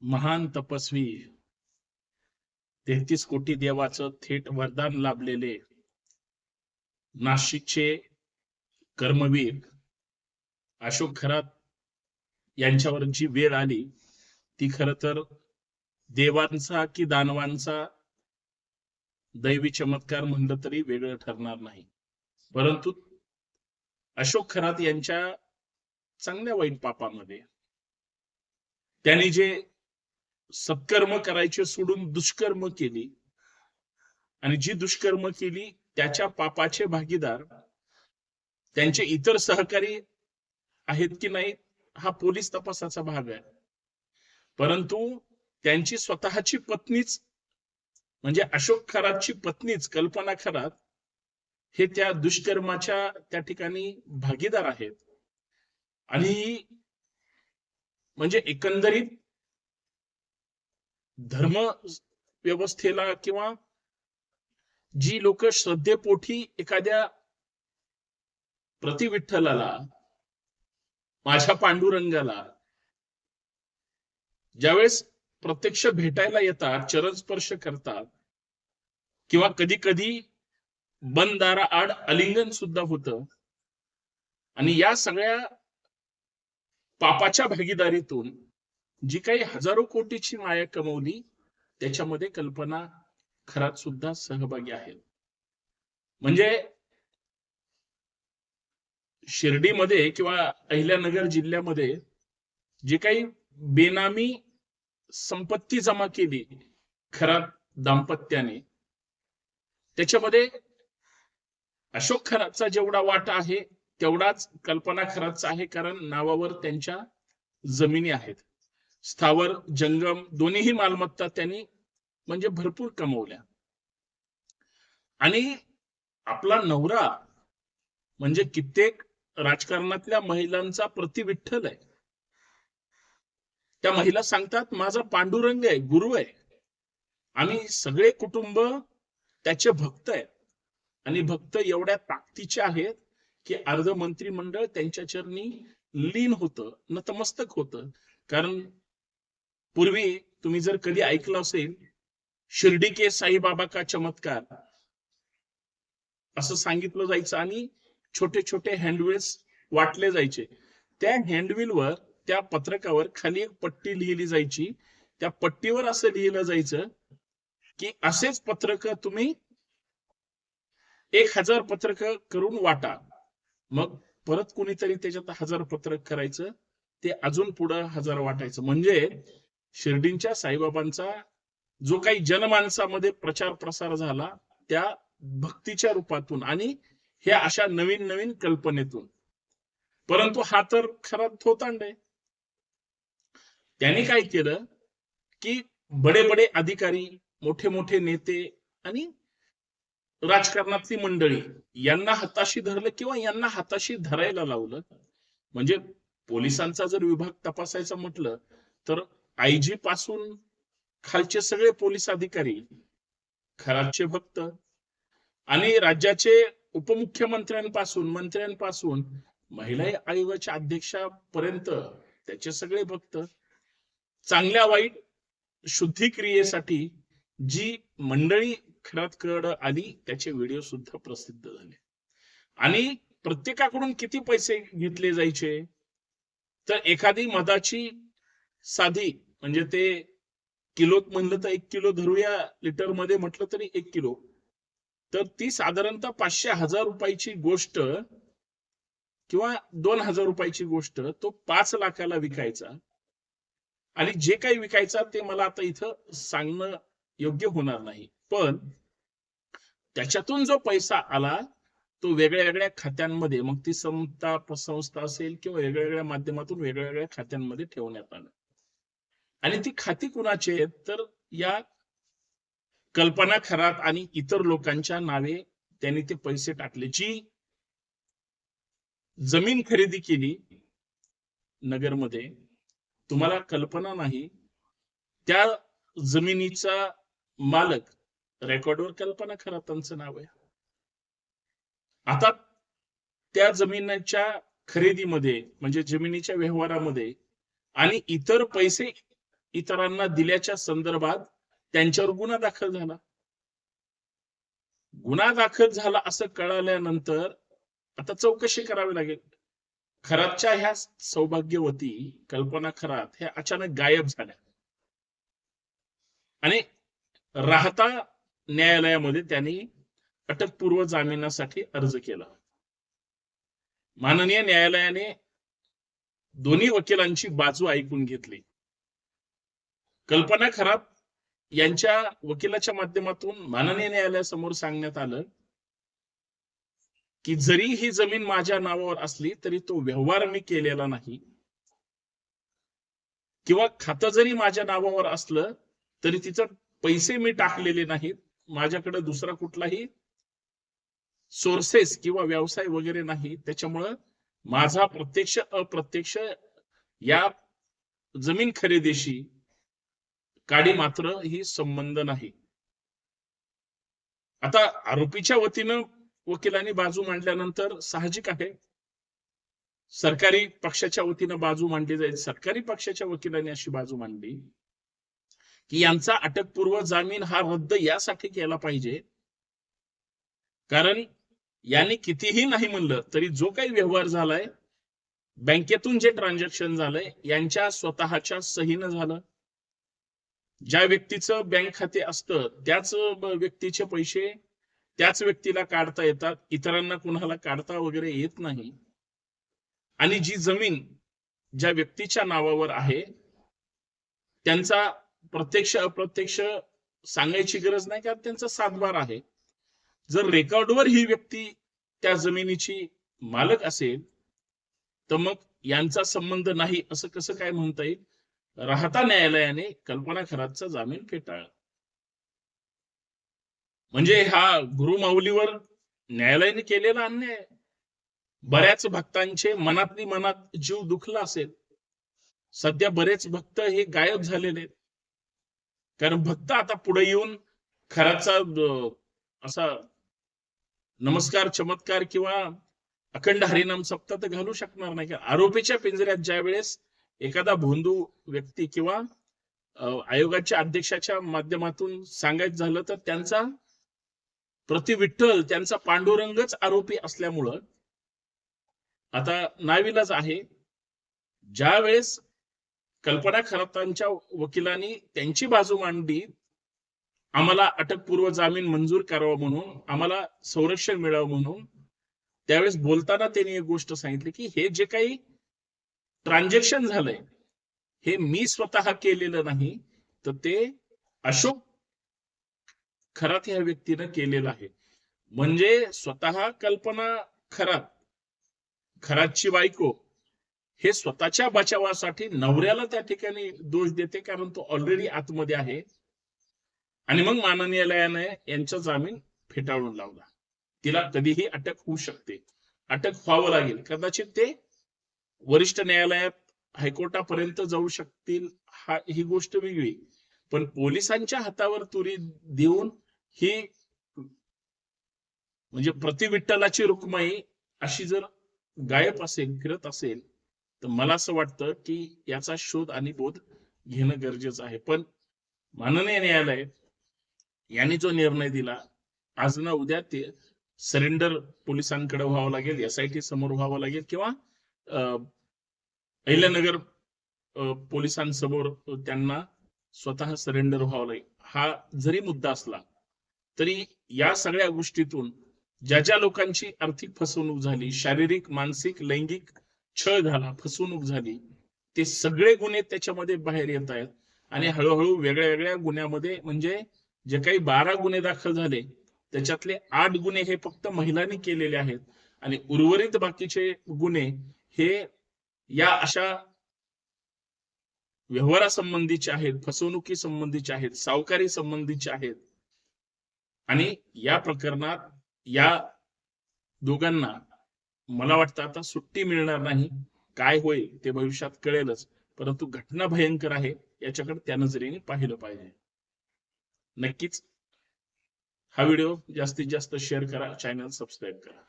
महान तपस्वी 33 कोटी देवाचं थेट वरदान लाभलेले नाशिकचे कर्मवीर अशोक खरात यांच्यावर जी वेळ आली ती खरं तर देवांचा की दानवांचा दैवी चमत्कार म्हणलं तरी वेगळं ठरणार नाही. परंतु अशोक खरात यांच्या चांगल्या वाईट पापामध्ये त्यांनी जे सत्कर्म करायचे सोडून दुष्कर्म केली आणि जी दुष्कर्म केली त्याच्या पापाचे भागीदार त्यांचे इतर सहकारी आहेत की नाही हा पोलीस तपासाचा भाग आहे. परंतु त्यांची स्वतःची पत्नीच म्हणजे अशोक खरातची पत्नीच कल्पना खरात हे त्या दुष्कर्माच्या त्या ठिकाणी भागीदार आहेत. आणि म्हणजे एकंदरीत धर्म व्यवस्थेला किंवा जी लोक श्रद्धेपोटी एखाद्या प्रतिविठ्ठलाला माझ्या पांडुरंगाला ज्यावेळेस प्रत्यक्ष भेटायला येतात चरण स्पर्श करतात किंवा कधी कधी बंद दाराआड आलिंगन सुद्धा होतं आणि या सगळ्या पापाच्या भागीदारीतून जी काही हजारो कोटीची माया कमवली त्याच्यामध्ये कल्पना खरात सुद्धा सहभागी आहेत. म्हणजे शिर्डीमध्ये किंवा अहिल्यानगर जिल्ह्यामध्ये जे काही बेनामी संपत्ती जमा केली खरात दाम्पत्याने त्याच्यामध्ये अशोक खरातचा जेवढा वाटा आहे तेवढाच कल्पना खरातचा आहे. कारण नावावर त्यांच्या जमिनी आहेत, स्थावर जंगम दोन्हीही मालमत्ता त्यांनी म्हणजे भरपूर कमवल्या. आणि आपला नवरा म्हणजे कित्येक राजकारणातल्या महिलांचा प्रतिविठ्ठल आहे. त्या महिला सांगतात माझा पांडुरंग आहे, गुरु आहे. आम्ही सगळे कुटुंब त्याचे भक्त आहेत आणि भक्त एवढ्या ताकदीचे आहेत की अर्ध मंत्रिमंडळ त्यांच्या चरणी लीन होतं, नतमस्तक होतं. कारण पूर्वी तुम्ही जर कधी ऐकलं असेल शिर्डी के साईबाबा का चमत्कार असं सांगितलं जायचं आणि छोटे छोटे हँडविल्स वाटले जायचे. त्या हँडविलवर त्या पत्रकावर खाली एक पट्टी लिहिली जायची. त्या पट्टीवर असं लिहिलं जायचं की असेच पत्रक तुम्ही 1000 पत्रक करून वाटा. मग परत कोणीतरी त्याच्यात 1000 पत्रक करायचं, ते अजून पुढं 1000 वाटायचं. म्हणजे शिर्डींच्या साईबाबांचा जो काही जनमानसामध्ये प्रचार प्रसार झाला त्या भक्तीच्या रूपातून आणि ह्या अशा नवीन नवीन कल्पनेतून. परंतु हा तर खरा थोतांड आहे. त्यांनी काय केलं की बडे बडे अधिकारी, मोठे मोठे नेते आणि राजकारणातली मंडळी यांना हाताशी धरलं किंवा यांना हाताशी धरायला लावलं. म्हणजे पोलिसांचा जर विभाग तपासायचा म्हटलं तर आयजी पासून खालचे सगळे पोलीस अधिकारी खरातचे भक्त आणि राज्याचे उपमुख्यमंत्र्यांपासून मंत्र्यांपासून महिला आयोगाच्या अध्यक्षापर्यंत त्याचे सगळे भक्त. चांगल्या वाईट शुद्धिक्रियेसाठी जी मंडळी खरातकडे आली त्याचे व्हिडिओ सुद्धा प्रसिद्ध झाले. आणि प्रत्येकाकडून किती पैसे घेतले जायचे तर एखादी मधाची साधी म्हणजे ते किलोत म्हणलं तर 1 किलो धरूया, लिटर मध्ये म्हटलं तरी 1 किलो, तर ती साधारणतः 500,000 रुपयाची गोष्ट किंवा 2000 रुपयाची गोष्ट तो 5 लाखाला विकायचा. आणि जे काही विकायचा ते मला आता इथं सांगणं योग्य होणार नाही. पण त्याच्यातून जो पैसा आला तो वेगळ्या वेगळ्या खात्यांमध्ये, मग ती संस्था असेल किंवा वेगळ्या वेगळ्या माध्यमातून वेगळ्या वेगळ्या खात्यांमध्ये ठेवण्यात आलं. आणि ती खाती कुणाची आहेत तर या कल्पना खरात आणि इतर लोकांच्या नावे त्यांनी ते पैसे टाकले. जी जमीन खरेदी केली नगरमध्ये, तुम्हाला कल्पना नाही त्या जमिनीचा मालक रेकॉर्डवर कल्पना खरातांचं नाव आहे. आता त्या जमिनीच्या खरेदीमध्ये म्हणजे जमिनीच्या व्यवहारामध्ये आणि इतर पैसे इतरांना दिल्याच्या संदर्भात त्यांच्यावर गुन्हा दाखल झाला. गुन्हा दाखल झाला असं कळाल्यानंतर आता चौकशी करावी लागेल. खरातच्या ह्या सौभाग्यवती कल्पना खरात ह्या अचानक गायब झाल्या आणि राहता न्यायालयामध्ये त्यांनी अटकपूर्व जामिनासाठी अर्ज केला. माननीय न्यायालयाने दोन्ही वकिलांची बाजू ऐकून घेतली. कल्पना खरात यांच्या वकिलाच्या माध्यमातून माननीय न्यायालयासमोर सांगण्यात आलं की जरी ही जमीन माझ्या नावावर असली तरी तो व्यवहार मी केलेला नाही, किंवा खातं जरी माझ्या नावावर असलं तरी तिचं पैसे मी टाकलेले नाहीत, माझ्याकडे दुसरा कुठलाही सोर्सेस किंवा व्यवसाय वगैरे नाही, त्याच्यामुळं माझा प्रत्यक्ष अप्रत्यक्ष या जमीन खरेदीशी काडी मात्र ही संबंध नाही. आता आरोपीच्या वतीनं वकिलांनी बाजू मांडल्यानंतर साहजिक आहे सरकारी पक्षाच्या वतीनं बाजू मांडली जाईल. सरकारी पक्षाच्या वकिलांनी अशी बाजू मांडली की यांचा अटकपूर्व जामीन हा रद्द यासाठी केला पाहिजे कारण यांनी कितीही नाही म्हणलं तरी जो काही व्यवहार झालाय, बँकेतून जे ट्रान्झॅक्शन झालंय यांच्या स्वतःच्या सहीनं झालं. ज्या व्यक्तीचं बँक खाते असतं त्याच व्यक्तीचे पैसे त्याच व्यक्तीला काढता येतात, इतरांना कुणाला काढता वगैरे येत नाही. आणि जी जमीन ज्या व्यक्तीच्या नावावर आहे त्यांचा प्रत्यक्ष अप्रत्यक्ष सांगायची गरज नाही कारण त्यांचा सातबार आहे. जर रेकॉर्डवर ही व्यक्ती त्या जमिनीची मालक असेल तर मग यांचा संबंध नाही असं कसं काय म्हणता येईल. राहता न्यायालयाने कल्पना खरातचा जामीन फेटाळला. म्हणजे हा गुरुमाऊलीवर न्यायालयाने केलेला अन्याय. बऱ्याच भक्तांचे मनातली मनात जीव दुखला असेल. सध्या बरेच भक्त हे गायब झालेले आहेत कारण भक्त आता पुढे येऊन खराचा असा नमस्कार चमत्कार किंवा अखंड हरिनाम सप्ताह घालू शकणार नाही. आरोपीच्या पिंजऱ्यात ज्या वेळेस एखादा भोंदू व्यक्ती किंवा आयोगाच्या अध्यक्षाच्या माध्यमातून सांगायचं झालं तर त्यांचा प्रति विठ्ठल त्यांचा पांडुरंगच आरोपी असल्यामुळं आता नाविलाज आहे. ज्या वेळेस कल्पना खरातांच्या वकिलांनी त्यांची बाजू मांडली, आम्हाला अटकपूर्व जामीन मंजूर करावा म्हणून, आम्हाला संरक्षण मिळावं म्हणून, त्यावेळेस बोलताना त्यांनी एक गोष्ट सांगितली की हे जे काही ट्रान्झॅक्शन झालंय हे मी स्वतः केलेलं नाही तर ते अशोक खरात ह्या व्यक्तीनं केलेलं आहे. म्हणजे स्वतः कल्पना खरातची बायको हे स्वतःच्या बचावासाठी नवऱ्याला त्या ठिकाणी दोष देते कारण तो ऑलरेडी आतमध्ये आहे. आणि मग माननीय न्यायालयाने यांचा जामीन फेटाळून लावला. तिला कधीही अटक होऊ शकते, अटक व्हावं लागेल. कदाचित ते वरिष्ठ न्यायालयात हायकोर्टापर्यंत जाऊ शकतील, ही गोष्ट वेगळी. पण पोलिसांच्या हातावर तुरी देऊन ही म्हणजे प्रतिविठ्ठलाची रुक्माई अशी जर गायब असेल, फिरत असेल तर मला असं वाटतं की याचा शोध आणि बोध घेणं गरजेचं आहे. पण माननीय न्यायालय यांनी जो निर्णय दिला, आज ना उद्या ते सरेंडर पोलिसांकडे व्हावं लागेल, SIT समोर व्हावं लागेल किंवा अहिल्यानगर पोलिसांसमोर त्यांना स्वतः सरेंडर व्हावं लागेल. हा जरी मुद्दा असला तरी या सगळ्या गोष्टीतून ज्या ज्या लोकांची आर्थिक फसवणूक झाली, शारीरिक, मानसिक, लैंगिक छळ झाला, फसवणूक झाली, ते सगळे गुन्हे त्याच्यामध्ये बाहेर येत आहेत. आणि हळूहळू वेगळ्या वेगळ्या गुन्ह्यामध्ये म्हणजे जे काही 12 गुन्हे दाखल झाले त्याच्यातले 8 गुन्हे हे फक्त महिलांनी केलेले आहेत आणि उर्वरित बाकीचे गुन्हे हे या अशा व्यवहारासंबंधीचे आहेत, फसवणुकी संबंधीचे आहेत, सावकारी संबंधीचे आहेत. आणि या प्रकरणात या दोघांना मला वाटतं आता सुट्टी मिळणार नाही. काय होईल ते भविष्यात कळेलच, परंतु घटना भयंकर आहे, याच्याकडे त्या नजरेने पाहिलं पाहिजे. नक्कीच हा व्हिडिओ जास्तीत जास्त शेअर करा, चॅनल सबस्क्राईब करा.